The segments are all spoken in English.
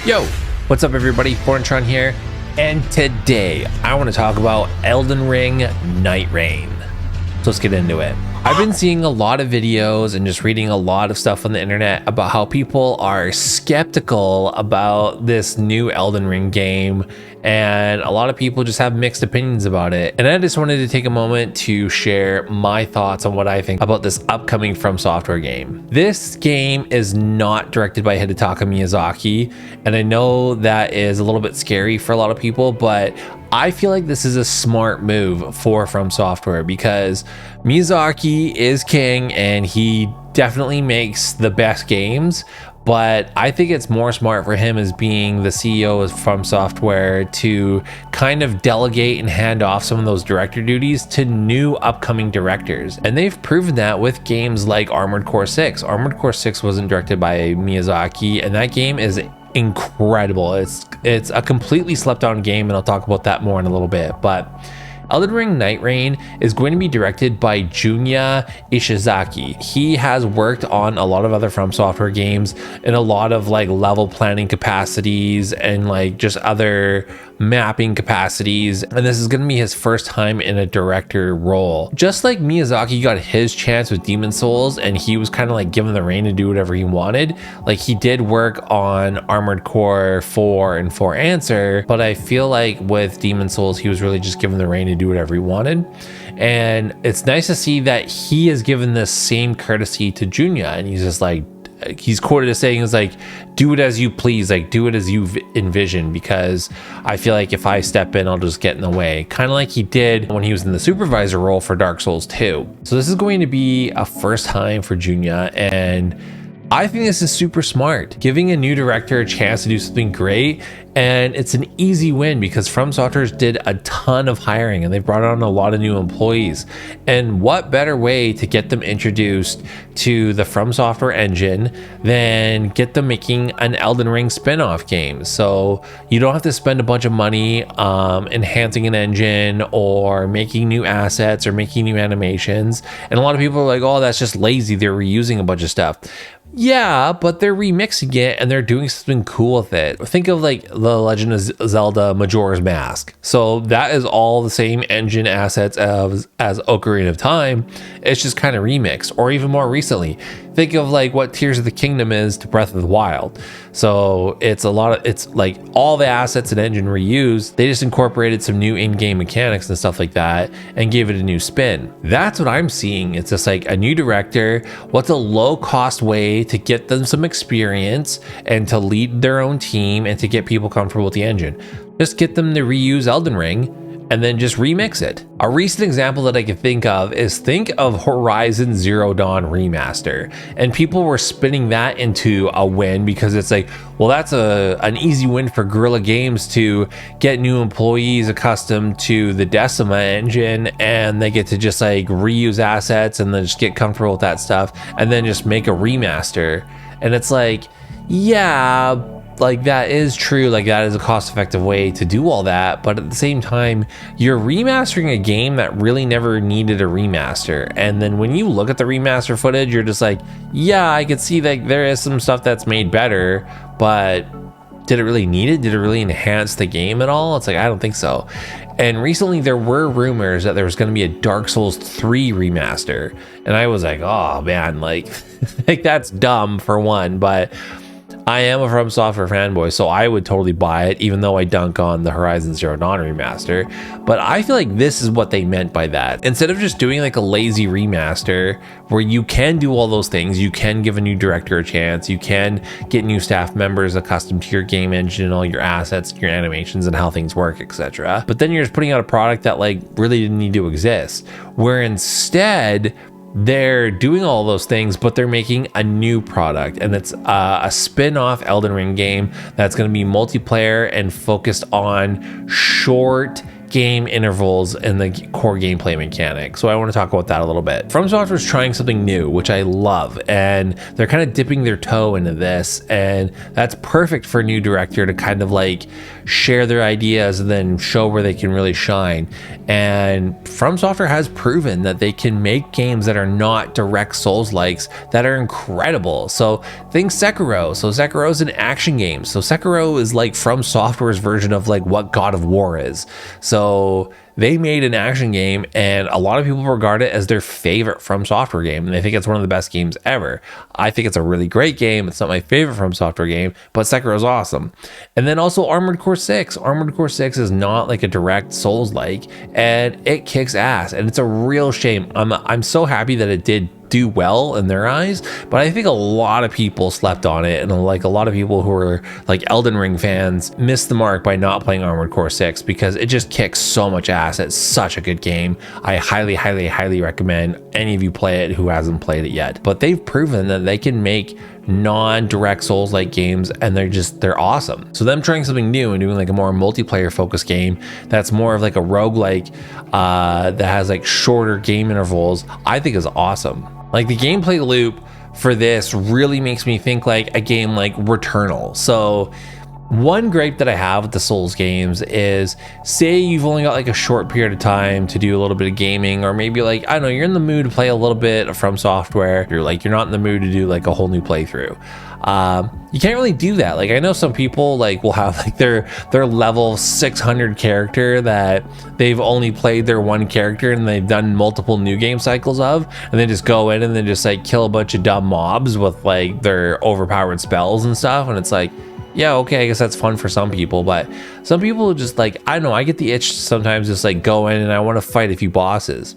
Yo, what's up everybody, Fortron here, and today I want to talk about Elden Ring Nightreign. So let's get into it. I've been seeing a lot of videos and just reading a lot of stuff on the internet about how people are skeptical about this new Elden Ring game, and a lot of people just have mixed opinions about it. And I just wanted to take a moment to share my thoughts on what I think about this upcoming FromSoftware game. This game is not directed by Hidetaka Miyazaki, and I know that is a little bit scary for a lot of people, but I feel like this is a smart move for FromSoftware because Miyazaki is king and he definitely makes the best games, but I think it's more smart for him as being the CEO of FromSoftware to kind of delegate and hand off some of those director duties to new upcoming directors. And they've proven that with games like Armored Core 6. Armored Core 6 wasn't directed by Miyazaki, and that game is incredible. It's a completely slept on game, and I'll talk about that more in a little bit. But Elden Ring Nightreign is going to be directed by Junia Ishizaki. He has worked on a lot of other FromSoftware games in a lot of like level planning capacities and like just other mapping capacities, and this is going to be his first time in a director role. Just like Miyazaki got his chance with Demon's Souls and he was kind of like given the reign to do whatever he wanted, like he did work on Armored Core 4 and 4 Answer, but I feel like with Demon's Souls he was really just given the reign to do whatever he wanted. And it's nice to see that he has given this same courtesy to Junia, and he's just like, he's quoted as saying, is like, do it as you please, like do it as you envision, because I feel like if I step in I'll just get in the way, kind of like he did when he was in the supervisor role for Dark Souls 2. So this is going to be a first time for Junia, and I think this is super smart, giving a new director a chance to do something great. And it's an easy win because FromSoftware did a ton of hiring and they brought on a lot of new employees. And what better way to get them introduced to the FromSoftware engine than get them making an Elden Ring spinoff game? So you don't have to spend a bunch of money enhancing an engine or making new assets or making new animations. And a lot of people are like, oh, that's just lazy, they're reusing a bunch of stuff. Yeah, but they're remixing it and they're doing something cool with it. Think of like The Legend of Zelda Majora's Mask. So that is all the same engine assets as Ocarina of Time. It's just kind of remixed. Or even more recently, think of like what Tears of the Kingdom is to Breath of the Wild. So it's like all the assets and engine reused. They just incorporated some new in-game mechanics and stuff like that and gave it a new spin. That's what I'm seeing. It's just like a new director. What's a low-cost way to get them some experience and to lead their own team and to get people comfortable with the engine? Just get them to reuse Elden Ring and then just remix it. A recent example that I can think of is Horizon Zero Dawn Remaster, and people were spinning that into a win because it's like, well, that's an easy win for Guerrilla Games to get new employees accustomed to the Decima engine, and they get to just like reuse assets and then just get comfortable with that stuff and then just make a remaster. And it's like, yeah, like that is true, like that is a cost-effective way to do all that, but at the same time you're remastering a game that really never needed a remaster. And then when you look at the remaster footage, you're just like, yeah, I could see that there is some stuff that's made better, but did it really need it? Did it really enhance the game at all? It's like, I don't think so. And recently there were rumors that there was going to be a Dark Souls 3 remaster, and I was like, oh man, like like that's dumb for one, but I am a FromSoftware fanboy, so I would totally buy it, even though I dunk on the Horizon Zero Dawn remaster. But I feel like this is what they meant by that. Instead of just doing like a lazy remaster where you can do all those things, you can give a new director a chance, you can get new staff members accustomed to your game engine and all your assets, your animations and how things work, etc. But then you're just putting out a product that like really didn't need to exist, where instead they're doing all those things, but they're making a new product, and it's a spin-off Elden Ring game that's going to be multiplayer and focused on short game intervals and the core gameplay mechanic. So I want to talk about that a little bit. FromSoftware is trying something new, which I love, and they're kind of dipping their toe into this, and that's perfect for a new director to kind of like share their ideas and then show where they can really shine. And FromSoftware has proven that they can make games that are not direct Souls-likes that are incredible. So think Sekiro. So Sekiro is an action game. So Sekiro is like FromSoftware's version of like what God of War is. So they made an action game, and a lot of people regard it as their favorite FromSoftware game, and they think it's one of the best games ever. I think it's a really great game. It's not my favorite FromSoftware game, but Sekiro is awesome. And then also Armored Core 6. Armored Core 6 is not like a direct Souls-like, and it kicks ass, and it's a real shame. I'm so happy that it did do well in their eyes, but I think a lot of people slept on it, and like a lot of people who are like Elden Ring fans missed the mark by not playing Armored Core 6 because it just kicks so much ass. It's such a good game. I highly recommend any of you play it who hasn't played it yet. But they've proven that they can make non-direct Souls-like games, and they're awesome. So them trying something new and doing like a more multiplayer focused game that's more of like a roguelike that has like shorter game intervals, I think is awesome. Like the gameplay loop for this really makes me think like a game like Returnal. So one gripe that I have with the Souls games is, say you've only got like a short period of time to do a little bit of gaming, or maybe like, I don't know, you're in the mood to play a little bit of FromSoftware. You're not in the mood to do like a whole new playthrough. You can't really do that. Like I know some people like will have like their level 600 character that they've only played their one character and they've done multiple new game cycles of, and then just go in and then just like kill a bunch of dumb mobs with like their overpowered spells and stuff. And it's like, yeah, okay, I guess that's fun for some people, but some people just like, I don't know, I get the itch sometimes just like go in and I want to fight a few bosses.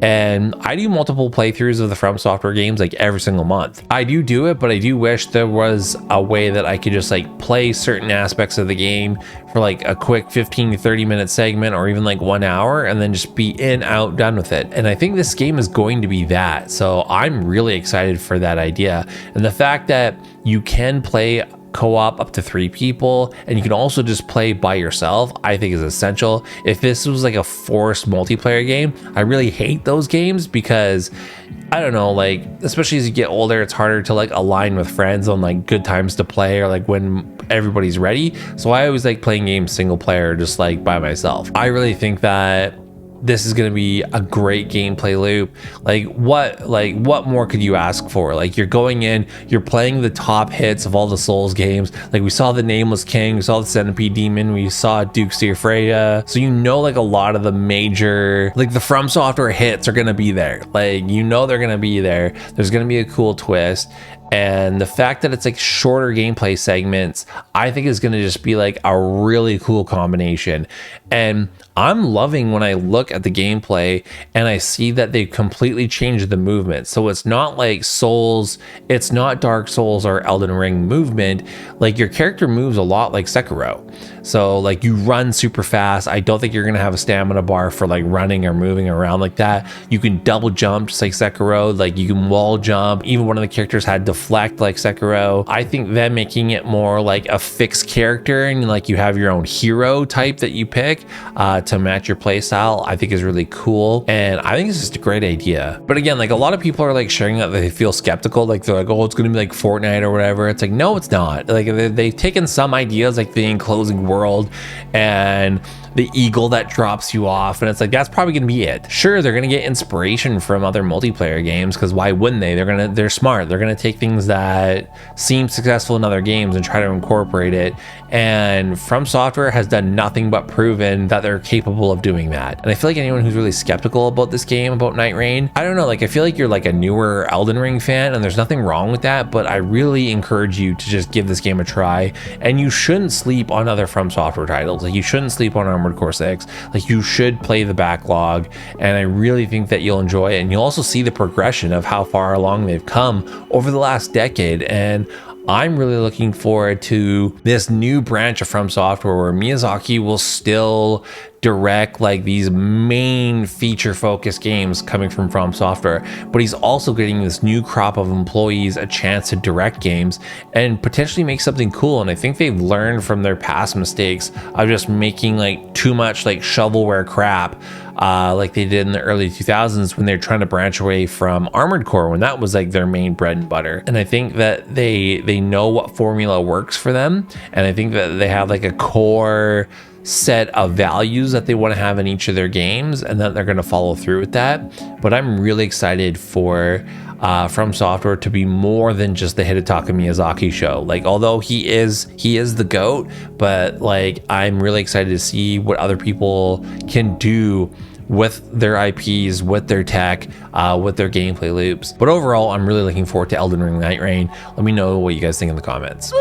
And I do multiple playthroughs of the FromSoftware games like every single month. I do it, but I do wish there was a way that I could just like play certain aspects of the game for like a quick 15 to 30 minute segment, or even like 1 hour, and then just be in, out, done with it. And I think this game is going to be that. So I'm really excited for that idea. And the fact that you can play co-op up to 3 people, and you can also just play by yourself, I think is essential. If this was like a forced multiplayer game, I really hate those games because I don't know, like especially as you get older, it's harder to like align with friends on like good times to play or like when everybody's ready. So I always like playing games single player, just like by myself. I really think that this is going to be a great gameplay loop. Like what more could you ask for? Like you're going in, you're playing the top hits of all the Souls games. Like we saw the Nameless King, we saw the Centipede Demon, we saw Dukes de Freya. So you know, like a lot of the major, like the FromSoftware hits are going to be there. Like you know they're going to be there. There's going to be a cool twist. And the fact that it's like shorter gameplay segments, I think is going to just be like a really cool combination. And I'm loving when I look at the gameplay and I see that they've completely changed the movement. So it's not like Souls, it's not Dark Souls or Elden Ring movement. Like your character moves a lot like Sekiro. So like you run super fast. I don't think you're going to have a stamina bar for like running or moving around like that. You can double jump just like Sekiro. Like you can wall jump. Even one of the characters had deflect like Sekiro. I think them making it more like a fixed character, and like you have your own hero type that you pick to match your playstyle, I think is really cool. And I think it's just a great idea. But again, like a lot of people are like sharing that they feel skeptical. Like they're like, oh, it's going to be like Fortnite or whatever. It's like, no, it's not. Like they've taken some ideas like the enclosing world and the eagle that drops you off, and it's like that's probably gonna be it. Sure, they're gonna get inspiration from other multiplayer games, because why wouldn't they? They're smart. They're gonna take things that seem successful in other games and try to incorporate it. And FromSoftware has done nothing but proven that they're capable of doing that. And I feel like anyone who's really skeptical about this game, about Nightreign, I don't know, like I feel like you're like a newer Elden Ring fan, and there's nothing wrong with that, but I really encourage you to just give this game a try. And you shouldn't sleep on other FromSoftware titles. Like you shouldn't sleep on Armored Core 6. Like you should play the backlog, and I really think that you'll enjoy it. And you'll also see the progression of how far along they've come over the last decade. And I'm really looking forward to this new branch of FromSoftware where Miyazaki will still direct like these main feature focused games coming from FromSoftware, but he's also getting this new crop of employees a chance to direct games and potentially make something cool. And I think they've learned from their past mistakes of just making like too much like shovelware crap, like they did in the early 2000s when they're trying to branch away from Armored Core, when that was like their main bread and butter. And I think that they know what formula works for them, and I think that they have like a core set of values that they want to have in each of their games, and that they're going to follow through with that. But I'm really excited for FromSoftware to be more than just the Hidetaka Miyazaki show. Like, although he is the GOAT, but like I'm really excited to see what other people can do with their IPs, with their tech, with their gameplay loops. But overall, I'm really looking forward to Elden Ring Nightreign. Let me know what you guys think in the comments.